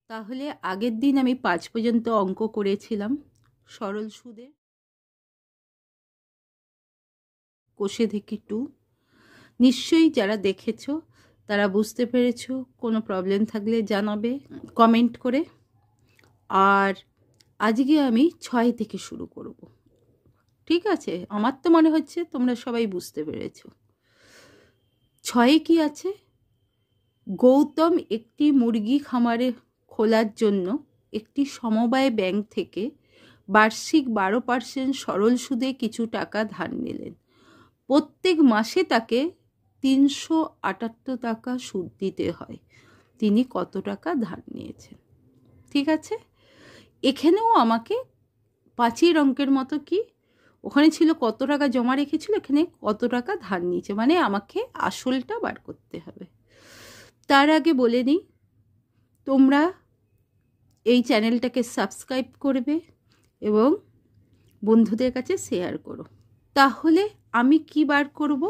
তাহলে আগের দিন আমি 5 পর্যন্ত অঙ্ক করেছিলাম সরল সুদের, কোষে থেকে 2। নিশ্চয়ই যারা দেখেছো তারা বুঝতে পেরেছো। কোনো প্রবলেম থাকলে জানাবে কমেন্ট করে। আর আজকে আমি 6 থেকে শুরু করব। ঠিক আছে? আমার তো মনে হচ্ছে তোমরা সবাই বুঝতে পেরেছো। 6 কি আছে? গৌতম একটি মুরগি খামারে খোলার জন্য একটি সমবায় ব্যাংক থেকে বার্ষিক 12% সরল সুদে কিছু টাকা ধার নিলেন। প্রত্যেক মাসে তাকে 378 টাকা সুদ দিতে হয়। তিনি কত টাকা ধার নিয়েছেন? ঠিক আছে, এখানেও আমাকে 5 অঙ্কের মতো কি ওখানে ছিল কত টাকা জমা রেখেছিল, এখানে কত টাকা ধার নিয়েছে, মানে আমাকে আসলটা বার করতে হবে। তার আগে বলে নিই, তোমরা এই চ্যানেলটাকে সাবস্ক্রাইব করবে এবং বন্ধুদের কাছে শেয়ার করো। তাহলে আমি কি বার করব?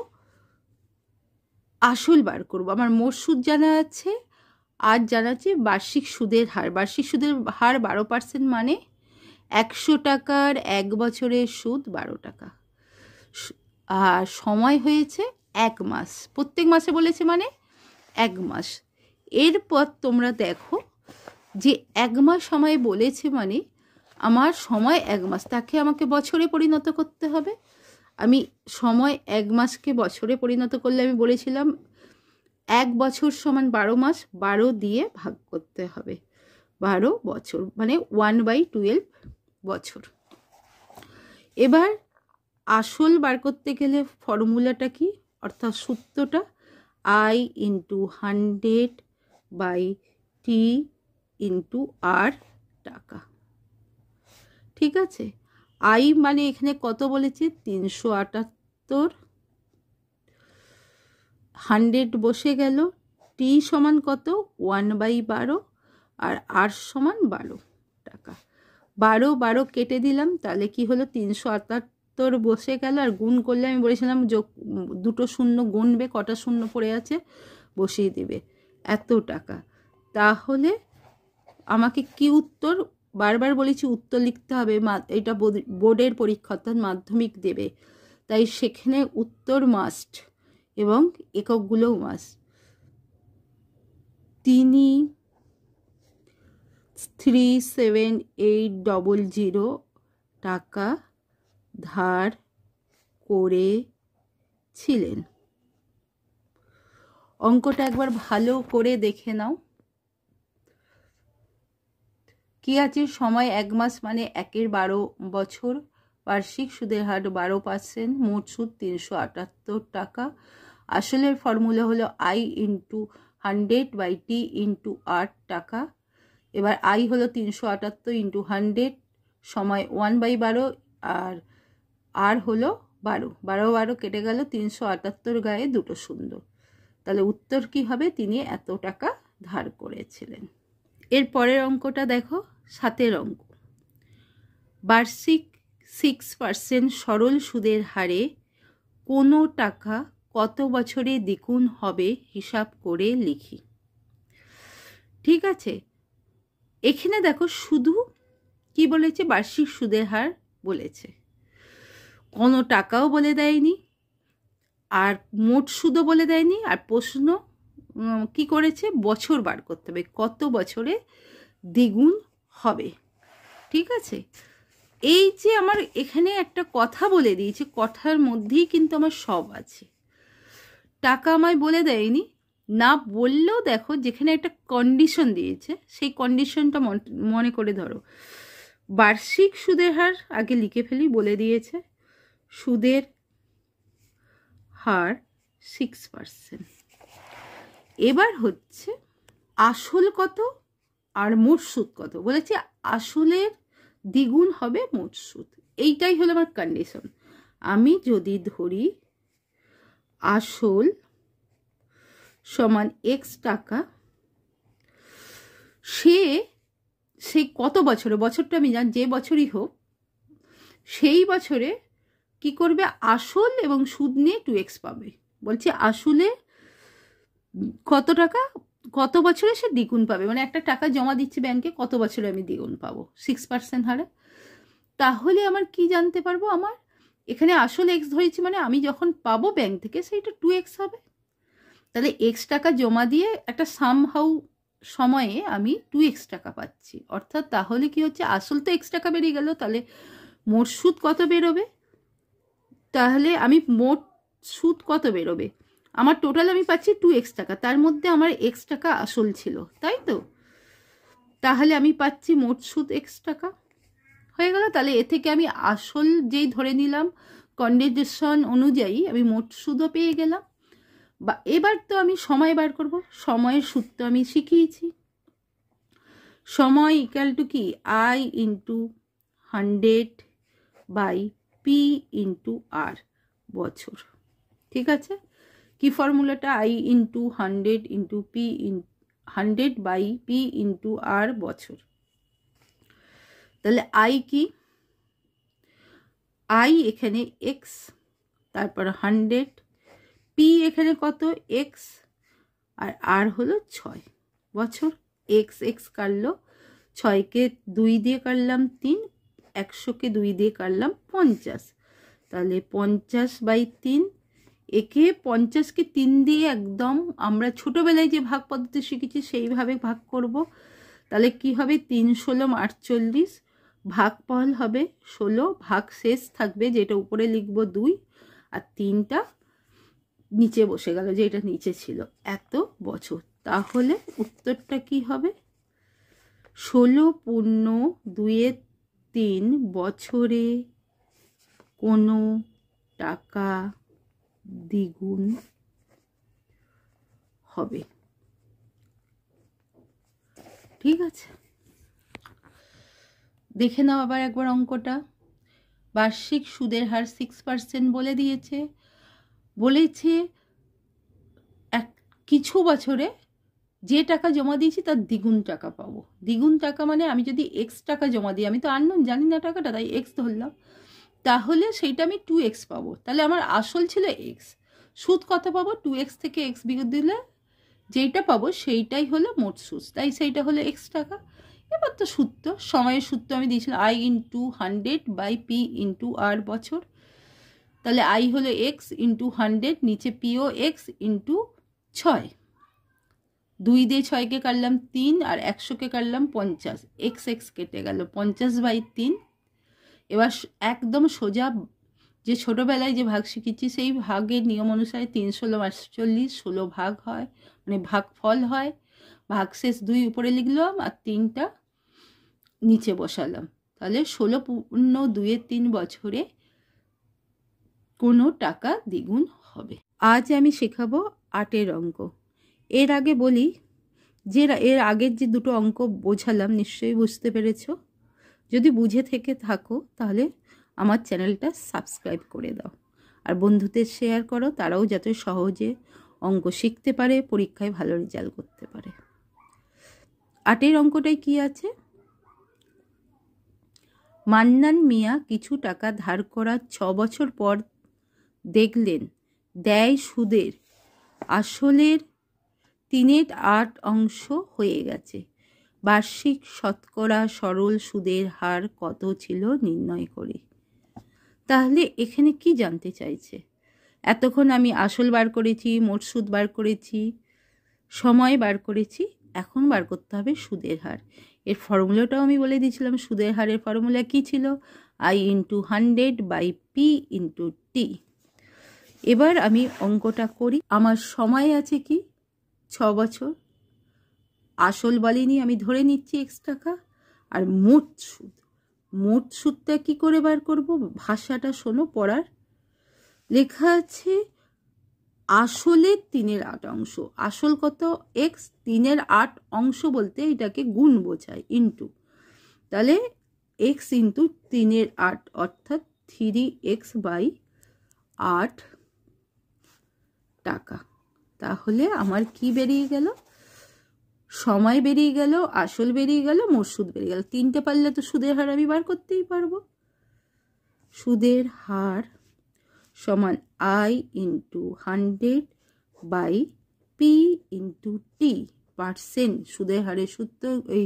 আসল বার করব। আমার মোট সুদ জানা আছে, আর জানা আছে বার্ষিক সুদের হার। বার্ষিক সুদের হার 12%, মানে 100 টাকার 1 বছরের সুদ 12 টাকা। আর সময় হয়েছে 1 মাস, প্রত্যেক মাসে বলেছে মানে 1 মাস। এরপর তোমরা দেখো যে 1 মাস সময় বলেছে মানে আমার সময় 1 মাস, তাকে আমাকে বছরে পরিণত করতে হবে। আমি সময় 1 মাসকে বছরে পরিণত করলে আমি বলেছিলাম 1 বছর সমান 12 মাস, 12 দিয়ে ভাগ করতে হবে। 12 বছর মানে 1/12 বছর। এবার আসল বার করতে গেলে ফর্মুলাটা কি, অর্থাৎ সূত্রটা I × 100/T × R টাকা। ঠিক আছে, I মানে এখানে কত বলেছে 378, 100 বসে গেল, T সমান কত 1/12, আর R সমান 12 টাকা। 12 কেটে দিলাম, তাহলে কি হলো 378 বসে গেল, আর গুণ করলে আমি বলেছিলাম দুটো শূন্য গুনবে, কটা শূন্য পড়ে আছে বসিয়ে দিবে, এত টাকা। তাহলে আমাকে কি উত্তর, বারবার বলেছি উত্তর লিখতে হবে, এটা বোর্ডের পরীক্ষা অর্থাৎ মাধ্যমিক দেবে, তাই সেখানে উত্তর মাস্ট এবং এককগুলোও মাস্ট। তিনি 37800 টাকা ধার করেছিলেন। অঙ্কটা একবার ভালো করে দেখে নাও। কি আছে, সময় 1 মাস মানে 1/12 বছর, বার্ষিক সুদের হার 12%, মোট সুদ 378 টাকা। আসলের ফর্মুলা হলো I × 100/T × R টাকা। এবার I হলো 378 × 100, সময় 1/12, আর R হলো 12। 12 কেটে গেল, 378 গায়ে দুটো শূন্য, তাহলে উত্তর কি হবে, তিনি এত টাকা ধার করেছিলেন। এর পরের অঙ্কটা দেখো, 7 অঙ্ক। বার্ষিক 6% সরল সুদের হারে কোনো টাকা কত বছরে দ্বিগুণ হবে হিসাব করে লিখি। ঠিক আছে, এখানে দেখো শুধু কি বলেছে, বার্ষিক সুদের হার বলেছে, কোনো টাকাও বলে দেয়নি, আর মোট সুদও বলে দেয়নি, আর প্রশ্ন কি করেছে, বছর বার করতে হবে, কত বছরে দ্বিগুণ হবে। ঠিক আছে, এই যে আমার এখানে একটা কথা বলে দিয়েছে, কথার মধ্যেই কিন্তু আমার সব আছে। টাকা আমায় বলে দেয়নি, না বললেও দেখো যেখানে একটা কন্ডিশন দিয়েছে, সেই কন্ডিশনটা মনে করে ধরো। বার্ষিক সুদের হার আগে লিখে ফেলি, বলে দিয়েছে সুদের হার 6%। এবার হচ্ছে আসল কত আর মোট সুদ কত, বলেছে আসলের দ্বিগুণ হবে মোট সুদ, এইটাই হলো আমার কন্ডিশন। আমি যদি ধরি আসল সমান x টাকা, সে কত বছরে, বছরটা আমি জানি, যে বছরই হোক সেই বছরে কি করবে, আসল এবং সুদ নিয়ে 2x পাবে। বলছে আসলে কত টাকা, কত বছরে সে দ্বিগুণ পাবে, মানে একটা টাকা জমা দিচ্ছি ব্যাংকে, কত বছরে আমি দ্বিগুণ পাবো 6% হারে। তাহলে আমার কি জানতে পারবো, আমার এখানে আসল এক্স ধরেছি মানে আমি যখন পাবো ব্যাংক থেকে সেইটা 2x হবে। তাহলে এক্স টাকা জমা দিয়ে একটা সামহাউ সময়ে আমি 2x টাকা পাচ্ছি, অর্থাৎ তাহলে কি হচ্ছে, আসল তো x টাকা বেরিয়ে গেল, তাহলে মোট সুদ কত বেরোবে, তাহলে আমি মোট সুদ কত বেরোবে, আমার টোটাল আমি পাচ্ছি 2x টাকা, তার মধ্যে আমার x টাকা আসল ছিল, তাই তো, তাহলে আমি পাচ্ছি মোট সুদ x টাকা হয়ে গেল। তাহলে এ থেকে আমি আসল যেই ধরে নিলাম কন্ডিশন অনুযায়ী আমি মোট সুদও পেয়ে গেলাম। বা এবার তো আমি সময় বার করব, সময়ের সূত্র আমি শিখিয়েছি, সময় ইকুয়াল টু কি I into 100/P into R বছর, ঠিক আছে। কি ফর্মুলাটা, I into 100/P into R বছর। তাহলে I কি, I এখানে x, তারপর 100, P এখানে কত x, আর R হলো 6 বছর। x কাটলো, 6কে 2 দিয়ে কাটলাম 3, 100কে 2 দিয়ে কাটলাম 50, তাহলে 50/3, একে 50কে 3 দিয়ে একদম আমরা ছোটবেলায় যে ভাগ পদ্ধতি শিখেছি সেইভাবে ভাগ করব। তাহলে কি হবে, 3 ষোলো 48, ভাগফল হবে 16, ভাগ শেষ থাকবে যেটা উপরে লিখবো 2, আর 3টা নিচে বসে গেল যে এটা নিচে ছিল, এত বছর। তাহলে উত্তরটা কি হবে, 16+2=3 বছরে কোনো টাকা দ্বিগুণ হবে, ঠিক আছে। দেখে নাও আবার একবার অঙ্কটা। বার্ষিক সুদের হার 6% বলে দিয়েছে, বলেছে কিছু বছরে যে টাকা জমা দিয়েছি তার দ্বিগুণ টাকা পাবো। দ্বিগুণ টাকা মানে আমি যদি x টাকা জমা দিই, আমি তো আননোন জানি না টাকাটা, তাই x ধরলাম, তাহলে সেইটা আমি 2x পাবো। তাহলে আমার আসল ছিল x, সুদ কত পাবো, 2x থেকে x বিয়োগ দিলে যেইটা পাবো সেইটাই হলো মোট সুদ, তাই সেইটা হলো x টাকা। এবার তো সূত্র, সময়ের সূত্র আমি দিয়েছিলাম I into 100/P into R বছর। তাহলে I হলো x ইন্টু 100, নিচে Pও x ইন্টু 6, 2 দিয়ে 6কে কাটলাম 3, আর 100কে কাটলাম 50, x কেটে গেল 50/3। এবার একদম সোজা যে ছোটবেলায় যে ভাগ শিখেছি সেই ভাগের নিয়ম অনুসারে 3 ষোলো 48, 16 ভাগ হয়, মানে ভাগ ফল হয়, ভাগ শেষ 2 উপরে লিখলাম আর 3টা নিচে বসালাম। তাহলে 16+2=3 বছরে কোনো টাকা দ্বিগুণ হবে। আজ আমি শেখাবো 8এর অঙ্ক। এর আগে বলি যে এর আগের যে দুটো অঙ্ক বোঝালাম নিশ্চয়ই বুঝতে পেরেছ, যদি বুঝে থেকে থাকো তাহলে আমার চ্যানেলটা সাবস্ক্রাইব করে দাও, আর বন্ধুদের শেয়ার করো, তারাও যাতে সহজে অঙ্ক শিখতে পারে, পরীক্ষায় ভালো রেজাল্ট করতে পারে। 8এর অঙ্কটায় কি আছে, মান্নান মিয়া কিছু টাকা ধার করার 6 বছর পর দেখলেন দেয় সুদের আসলের 3/8 অংশ হয়ে গেছে। বার্ষিক শতকরা সরল সুদের হার কত ছিল নির্ণয় করে। তাহলে এখানে কি জানতে চাইছে, এতক্ষণ আমি আসল বার করেছি, মোট সুদ বার করেছি, সময় বার করেছি, এখন বার করতে হবে সুদের হার। এর ফর্মুলাটাও আমি বলে দিয়েছিলাম, সুদের হারের ফর্মুলা কি ছিল, I into 100/P into T। এবার আমি অঙ্কটা করি। আমার সময় আছে কি 6 বছর, আসল বলেনি, আমি ধরে নিচ্ছি x টাকা, আর মোট সুদ, মোট সুদটা কি করে বার করব, ভাষাটা শোনো পড়ার। লেখা আছে আসলের 3/8 অংশ, আসল কত x, 3/8 অংশ বলতে এটাকে গুণ বোঝায়, ইন্টু, তাহলে x ইন্টু 3/8 অর্থাৎ 3x/8 টাকা। তাহলে আমার কি বেরিয়ে গেল, সময় বেরিয়ে গেল, আসল বেরিয়ে গেল, মোট সুদ বেরিয়ে গেল। 3টে পারলে তো সুদের হার আমি বার করতেই পারবো। সুদের হার সমান I into 100/P into T। Percent সুদের হারে সূত্র এই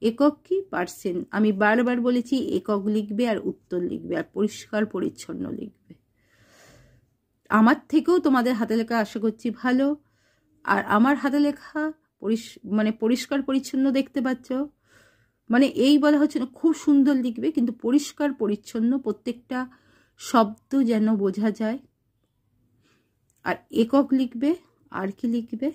একক কি পার্সেন্ট। আমি বারবার বলেছি একক লিখবে আর উত্তর লিখবে আর পরিষ্কার পরিচ্ছন্ন লিখবে। আমার থেকেও তোমাদের হাতে লেখা আশা করছি ভালো। আর আমার হাতে লেখা মানে পরিষ্কার পরিচ্ছন্ন দেখতে পাচ্ছ, মানে এই বলা হচ্ছে না খুব সুন্দর লিখবে, কিন্তু পরিষ্কার পরিচ্ছন্ন, প্রত্যেকটা শব্দ যেন বোঝা যায়। আর একক লিখবে আর কি লিখবে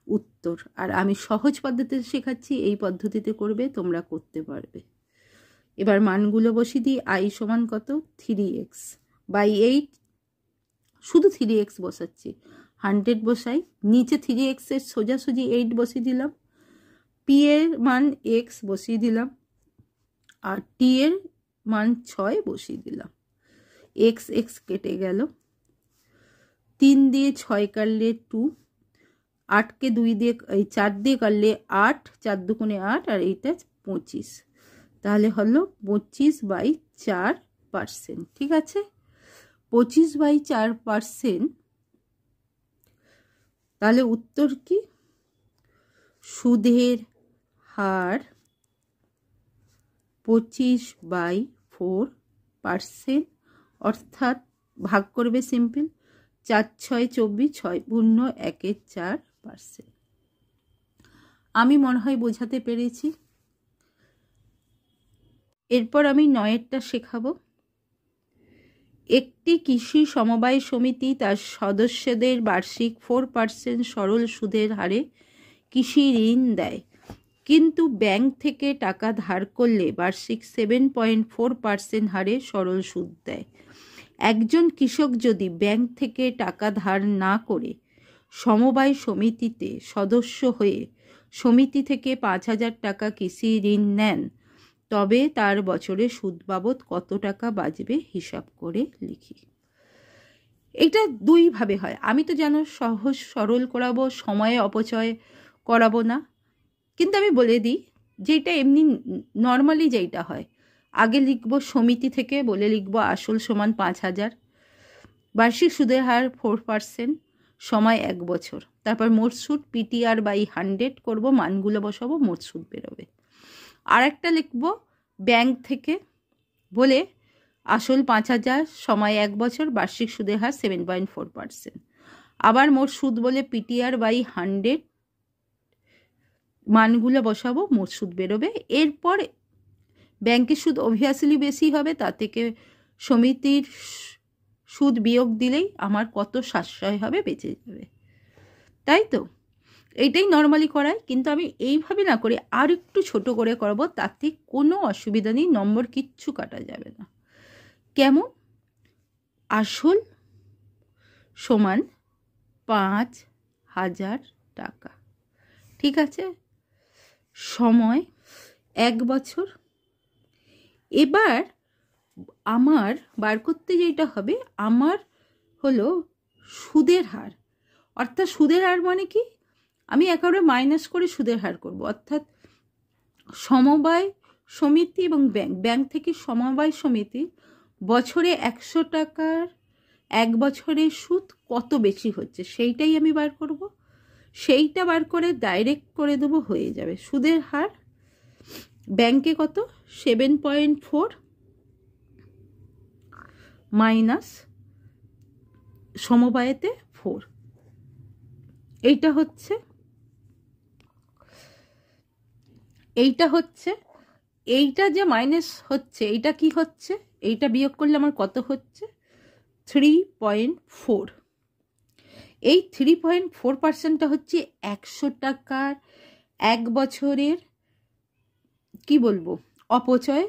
উত্তর। আর আমি সহজ পদ্ধতিতে শেখাচ্ছি, এই পদ্ধতিতে করবে, তোমরা করতে পারবে। এবার মানগুলো বসিয়ে দিই। আই সমান কত 3x বাই 8, শুধু 3x বসাচ্ছি, 100 বসাই, নিচে 3x এর সোজাসুজি 8 বসিয়ে দিলাম, p এর মান x বসিয়ে দিলাম, আর t এর মান 6 বসিয়ে দিলাম। x x কেটে গেল, 3 দিয়ে 6 কাটলে 2, 8কে 2 দিয়ে 4 দিয়ে কাটলে 8, 4 দুগুণে 8, আর এইটা 25, তাহলে হলো 25/4%। ঠিক আছে, 25/4%। তাহলে উত্তর কি? সুদের হার 25/4%, অর্থাৎ ভাগ করবে সিম্পল, 4 6 24, 6 পূর্ণ 1 4%। আমি মনে হয় বোঝাতে পেরেছি। এরপর আমি 9এরটা শেখাবো। একটি কৃষি সমবায় সমিতি তার সদস্যদের বার্ষিক 4% সরল সুদের হারে কৃষি ঋণ দেয়, কিন্তু ব্যাংক থেকে টাকা ধার করলে বার্ষিক 7.4% হারে সরল সুদ দেয়। একজন কৃষক যদি ব্যাংক থেকে টাকা ধার না করে সমবায় সমিতিতে সদস্য হয়ে সমিতি থেকে 5,000 টাকা কৃষি ঋণ নেন, তবে তার বছরে সুদ বাবদ কত টাকা বাঁচবে হিসাব করে লিখি। এটা দুইভাবে হয়। আমি তো যেন সহজ সরল করাবো, সময়ে অপচয় করাবো না, কিন্তু আমি বলে দিই যেটা এমনি নর্মালি যেটা হয়, আগে লিখব সমিতি থেকে, বলে লিখব আসল সমান 5,000, বার্ষিক সুদের হার 4%, সময় 1 বছর, তারপর মোট সুদ PTR/100 করব, মানগুলো বসাবো, মোট সুদ বেরোবে। আর একটা লিখব ব্যাংক থেকে, বলে আসল 5,000, সময় 1 বছর, বার্ষিক সুদের হার 7.4%, আবার মোট সুদ বলে PTR/100, মানগুলো বসাবো, মোট সুদ বেরোবে। এরপর ব্যাংকের সুদ অবভিয়াসলি বেশি হবে, তা থেকে সমিতির সুদ বিয়োগ দিলেই আমার কত সাশ্রয় হবে বেঁচে যাবে, তাই তো? এইটাই নর্মালি করাই, কিন্তু আমি এইভাবে না করে আর একটু ছোট করে করব, তাতে কোনো অসুবিধা নেই, নম্বর কিচ্ছু কাটা যাবে না। কেমন? আসল সমান 5,000 টাকা, ঠিক আছে, সময় 1 বছর। এবার আমার বার করতে যেটা হবে, আমার হলো সুদের হার, অর্থাৎ সুদের হার মানে কি, আমি একেবারে মাইনাস করে সুদের হার করব, অর্থাৎ সমবায় সমিতি এবং ব্যাংক থেকে সমবায় সমিতি বছরে 100 টাকার 1 বছরের সুদ কত বেশি হচ্ছে সেইটাই আমি বার করব। সেইটা বার করে ডাইরেক্ট করে দেবো, হয়ে যাবে সুদের হার ব্যাংকে কত 7.4 মাইনাস সমবায়েতে 4, এইটা হচ্ছে এইটা যে মাইনাস হচ্ছে, এইটা কি হচ্ছে, এইটা বিয়োগ করলে আমার কত হচ্ছে 3.4। এই 3.4%টা হচ্ছে 100 টাকার 1 বছরের কি বলবো অপচয়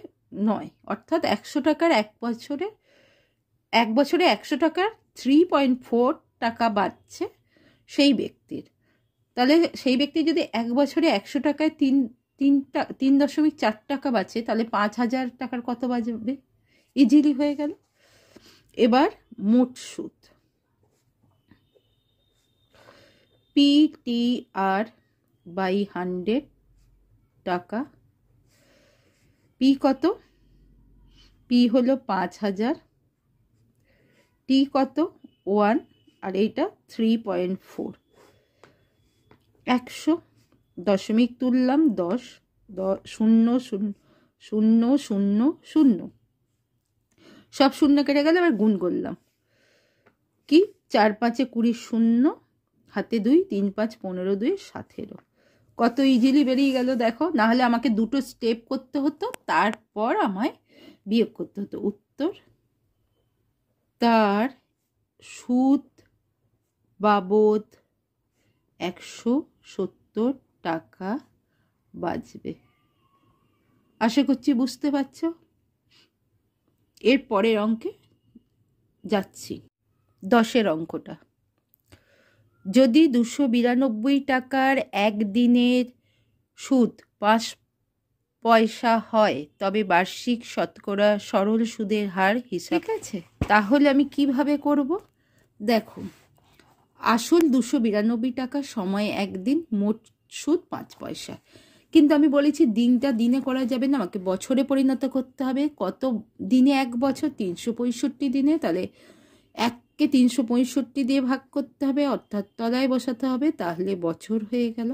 নয়, অর্থাৎ 100 টাকার 1 বছরে 100 টাকার 3.4 টাকা বাঁচছে সেই ব্যক্তির। তাহলে সেই ব্যক্তি যদি 1 বছরে 100 টাকায় 3.4 টাকা বাঁচে, তাহলে 5,000 টাকার কত বাঁচবে? ইজিলি হয়ে গেল। এবার মোট সুদ PTR/100 টাকা, P কত? P হলো 5,000, T কত 1, আর এইটা 3.4, 100 দশমিক তুললাম 10, 0 0 0 0 0, সব শূন্য কেটে গেল। এবার গুণ করলাম, কি 4 5 20 0, হাতে 2, 3 5 15, 2 17, কত ইজিলি বেরিয়ে গেল দেখো। না হলে আমাকে দুটো স্টেপ করতে হতো, তারপর আমায় বিয়োগ করতে হতো। উত্তর, তার সুদ বাবদ 170 টাকা বাঁচবে। আশা করছি বুঝতে পারছো। এর পরের অঙ্কে যাচ্ছি, 10-এর অঙ্কটা। যদি 292 টাকার একদিনের সুদ 5 পয়সা হয় তবে বার্ষিক শতকরা সরল সুদের হার হিসাব। ঠিক আছে, তাহলে আমি কিভাবে করব দেখো। আসল 292 টাকা, সময় একদিন, মোট সুদ 5 পয়সা। কিন্তু আমি বলেছি দিনটা দিনে করা যাবে না, আমাকে বছরে পরিণত করতে হবে। কত দিনে 1 বছর? 365 দিনে। তাহলে 1কে 365 দিয়ে ভাগ করতে হবে, অর্থাৎ তলায় বসাতে হবে, তাহলে বছর হয়ে গেল।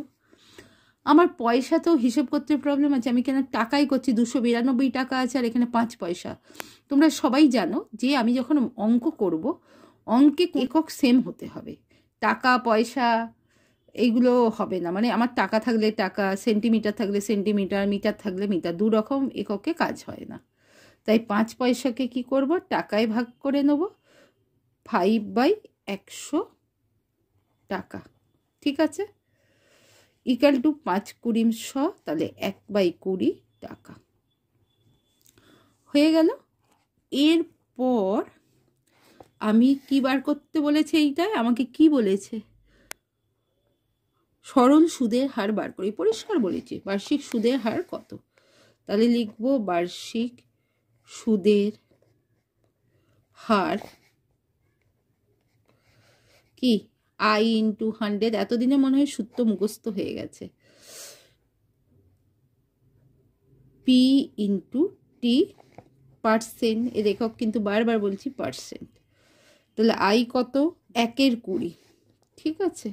আমার পয়সা তো হিসেব করতে প্রবলেম আছে, আমি কেন টাকাই করছি। 292 টাকা আছে আর এখানে 5 পয়সা। তোমরা সবাই জানো যে আমি যখন অঙ্ক করব, অঙ্কে একক সেম হতে হবে। টাকা পয়সা এইগুলো হবে না। মানে আমার টাকা থাকলে টাকা, সেন্টিমিটার থাকলে সেন্টিমিটার, মিটার থাকলে মিটার, 2 রকম এককে কাজ হয় না। তাই 5 পয়সাকে কি করব, টাকায় ভাগ করে নেব। 5/100 টাকা, ঠিক আছে, ইকাল টু 5 20 100, তাহলে 1/20 টাকা হয়ে গেল। এরপর আমি কি বার করতে বলেছে? এইটাই আমাকে কি বলেছে, সরল সুদের হার বার করি। পরিষ্কার বলেছি বার্ষিক সুদের হার কত। তাহলে লিখব বার্ষিক সুদের হার কি I × 100। এতদিনে মনে হয় সূত্র মুখস্থ হয়ে গেছে। P × T, পার্সেন্ট, এর একক কিন্তু বারবার বলছি পার্সেন্ট। তাহলে I কত? 1/20, ঠিক আছে।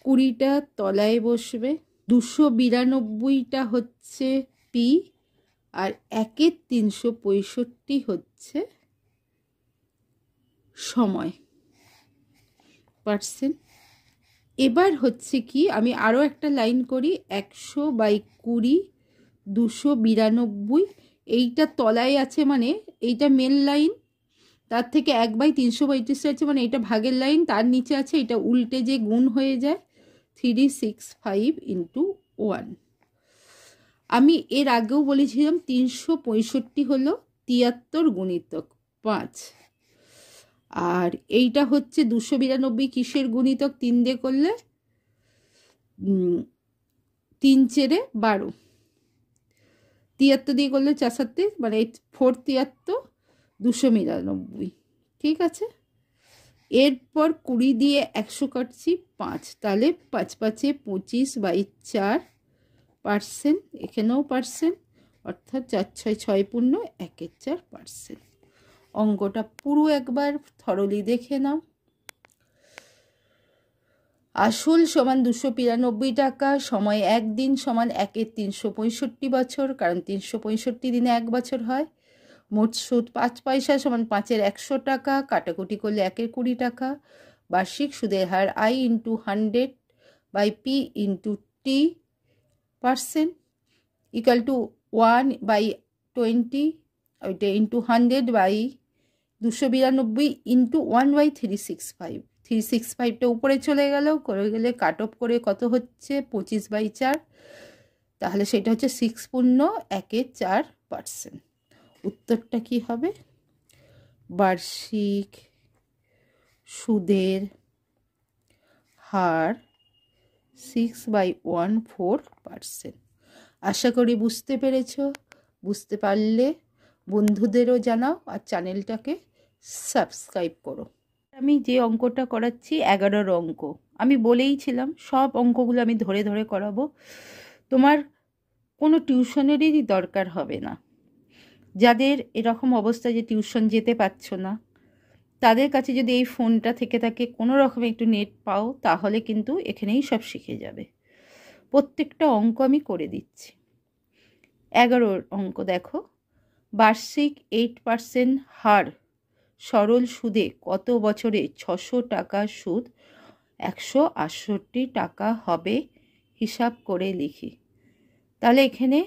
20টা তলায় বসবে। 292টা হচ্ছে P, আর 1/এর 365 হচ্ছে সময়, পার্সেন্ট। এবার হচ্ছে কি, আমি আরও একটা লাইন করি, 100/20, 292, এইটা তলায় আছে মানে এইটা মেন লাইন, তার থেকে 1/335 আছে মানে এটা ভাগের লাইন, তার নিচে আছে এটা উল্টে যে গুণ হয়ে যায় 365 × 1। আমি এর আগেও বলেছিলাম 365 হলো 73 গুণিতক 5, আর এইটা হচ্ছে 292 কিসের গুণিতক? 3 দিয়ে করলে 3 4 12, 73 দিয়ে করলে 4 7, মানে 473, 292, ঠিক আছে। এরপর 20 দিয়ে 100 কাটছি 5, তাহলে 5 5 25/4 পার্সেন্ট, এখানেও পার্সেন্ট, অর্থাৎ 4 6 6 পূর্ণ 1/4%। অঙ্কটা পুরো একবার থরলি দেখে নাও। আসল সমান 292 টাকা, সময় 1 দিন, সমান 1/এর 365 বছর, কারণ 365 দিনে 1 বছর হয়। মোট সুদ 5 পয়সা, সমান 5/এর 100 টাকা, কাটাকুটি করলে 1/এর 20 টাকা। বার্ষিক সুদের হার I × 100/P × T, percent, equal to 1/20, ওইটা ইন্টু 100/292 × 1/365। 365টা উপরে চলে গেল, করে গেলে কাট অফ করে কত হচ্ছে 25/4, তাহলে সেটা হচ্ছে 6 পূর্ণ 1/4%। উত্তরটা কি হবে? বার্ষিক সুদের হার 6/14%। আশা করি বুঝতে পেরেছ। বুঝতে পারলে বন্ধুদেরও জানাও, আর চ্যানেলটাকে সাবস্ক্রাইব করো। আমি যে অঙ্কটা করাচ্ছি 11 অঙ্ক, আমি বলেইছিলাম সব অঙ্কগুলো আমি ধরে ধরে করাবো। তোমার কোনো টিউশনেরই দরকার হবে না। যাদের এরকম অবস্থা যে টিউশন যেতে পারছো না, তাদের কাছে যদি এই ফোনটা থেকে থাকে, কোনো রকম একটু নেট পাও, তাহলে কিন্তু এখানেই সব শিখে যাবে। প্রত্যেকটা অঙ্ক আমি করে দিচ্ছি। 11 অঙ্ক দেখো, বার্ষিক 8% হার সরল সুদে কত বছরে 600 টাকা সুদ 168 টাকা হবে হিসাব করে লিখি। তাহলে এখানে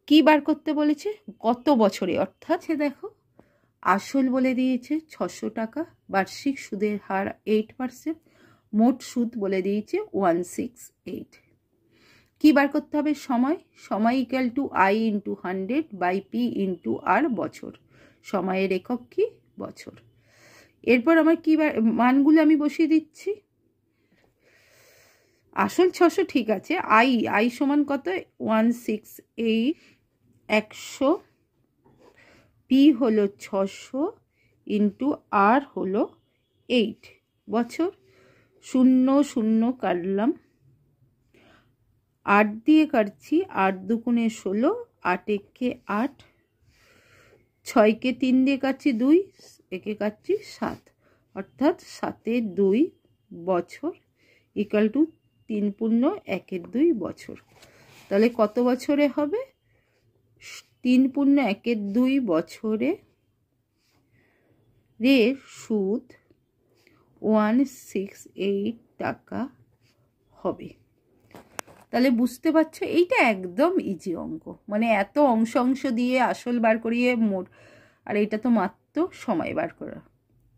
কি বার করতে বলেছে? কত বছরে, অর্থাৎ দেখো আসল বলে দিয়েছে 600 টাকা, বার্ষিক সুদের হার 8%, মোট সুদ বলে দিয়েছে 168। কি বার করতে হবে? সময়। সময় equal to I × 100 by P × R বছর। সময়ের একক কি? বছর। এরপর আমার কি মানগুলো আমি বসিয়ে দিচ্ছি। আসল 600 ঠিক আছে, I সমান কত? 168, 100, P হলো 600 ইন্টু R হলো 8 বছর। 0 0 কাটলাম, 8 দিয়ে কাটছি, 8 দুগুণে 16, 8 একে 8, 6কে 3 দিয়ে কাটছি 2, একে কাটছি 7, অর্থাৎ 7 2 বছর ইকুয়াল টু 3 পূর্ণ 1 2 বছর। তাহলে কত বছরে হবে? 3 পূর্ণ 1 2 বছরে রের সুদ 168 টাকা হবে। তাহলে বুঝতে পারছো, এইটা একদম ইজি অঙ্ক, মানে এত অংশ দিয়ে আসল বার করিয়ে মোট, আর এটা তো মাত্র সময় বার করা।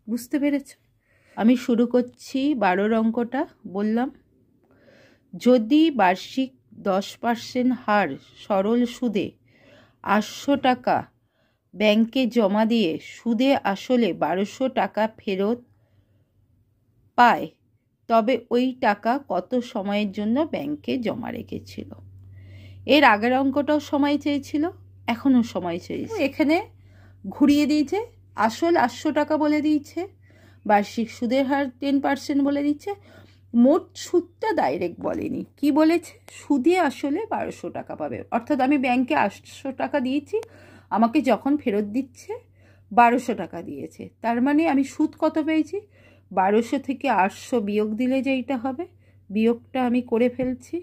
বুঝতে পেরেছ? আমি শুরু করছি 12 অঙ্কটা। বললাম, যদি বার্ষিক 10% হার সরল সুদে 800 টাকা ব্যাংকে জমা দিয়ে সুদে আসলে 1200 টাকা ফেরত পায়, তবে ওই টাকা কত সময়ের জন্য ব্যাংকে জমা রেখেছিল? এর আগের অঙ্কটাও সময় চেয়েছিল, এখনও সময় চেয়েছে। এখানে ঘুরিয়ে দিয়েছে, আসল 800 টাকা বলে দিয়েছে, বার্ষিক সুদের হার 10% বলে দিচ্ছে, মোট সুদটা ডাইরেক্ট বলেনি। কি বলেছে? সুদে আসলে 1200 টাকা পাবে, অর্থাৎ আমি ব্যাংকে 800 টাকা দিয়েছি, আমাকে যখন ফেরত দিচ্ছে 1200 টাকা দিয়েছে, তার মানে আমি সুদ কত পেয়েছি? 1200 থেকে 800 বিয়োগ দিলে যেইটা হবে, বিয়োগটা আমি করে ফেলছি,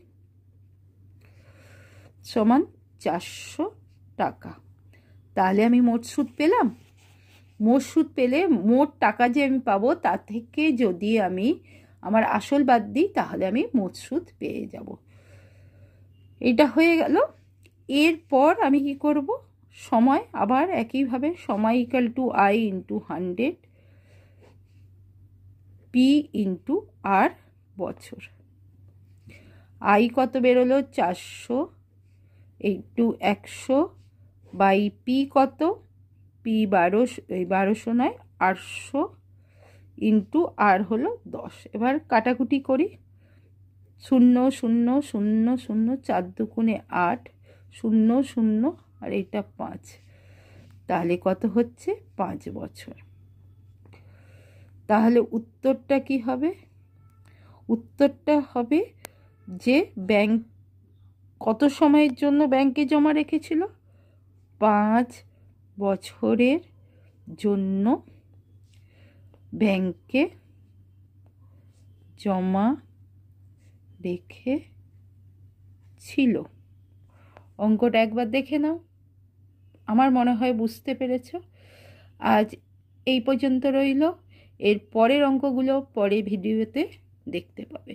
সমান 400 টাকা। তাহলে আমি মোট সুদ পেলাম। মোট সুদ পেলে মোট টাকা যে আমি পাবো তা থেকে যদি আমি আমার আসল বাদ দিই, তাহলে আমি মোট সুদ পেয়ে যাব। এটা হয়ে গেল। এরপর আমি কি করব? সময়, আবার একইভাবে সময় equal to I × 100 P × R বছর। I কত বেরোলো? 400 × 100 বাই P কত? P 1200 নয় 800 ইন্টু R হলো 10। এবার কাটাকুটি করি, 0 0 0 0, 4 দুগুণে 8, 0 0, আর এটা 5, তাহলে কত হচ্ছে? 5 বছর। তাহলে উত্তরটা কি হবে? উত্তরটা হবে যে ব্যাংক কত সময়ের জন্য ব্যাংকে জমা রেখেছিল? 5 বছরের জন্য ব্যাংকে জমা রেখেছিল। অঙ্কটা একবার দেখে নাও, আমার মনে হয় বুঝতে পেরেছ। আজ এই পর্যন্ত রইল, এর পরের অঙ্কগুলো পরে ভিডিওতে দেখতে পাবে।